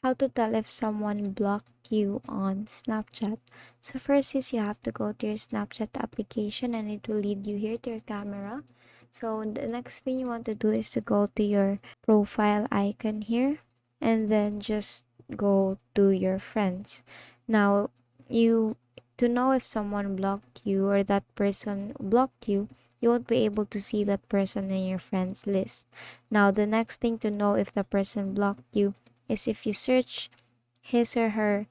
How to tell if someone blocked you on Snapchat. So first is you have to go to your Snapchat application and it will lead you here to your camera. So the next thing you want to do is to go to your profile icon here and then just go to your friends. Now you to know if someone blocked you or that person blocked you won't be able to see that person in your friends list. Now the next thing to know if the person blocked you is if you search his or her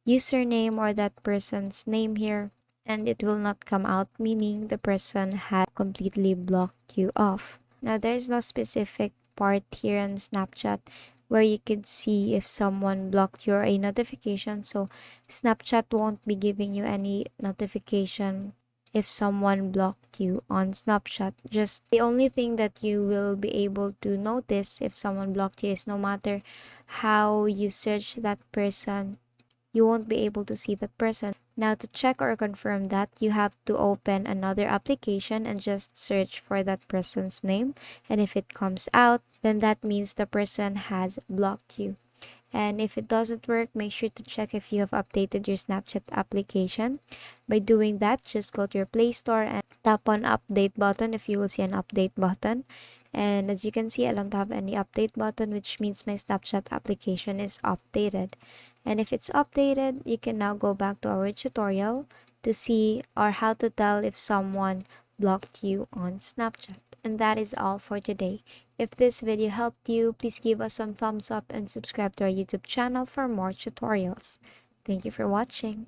username or that person's name here and it will not come out, meaning the person had completely blocked you off. Now there's no specific part here on Snapchat where you could see if someone blocked you or a notification, so Snapchat won't be giving you any notification if someone blocked you on Snapchat. Just the only thing that you will be able to notice if someone blocked you is no matter how you search that person, you won't be able to see that person. Now, to check or confirm that, you have to open another application and just search for that person's name. And if it comes out, then that means the person has blocked you. And if it doesn't work, make sure to check if you have updated your Snapchat application. By doing that, just go to your Play Store and tap on update button if you will see an update button. And as you can see, I don't have any update button, which means my Snapchat application is updated. And if it's updated, you can now go back to our tutorial to see or how to tell if someone blocked you on Snapchat. And that is all for today. If this video helped you, please give us some thumbs up and subscribe to our YouTube channel for more tutorials. Thank you for watching.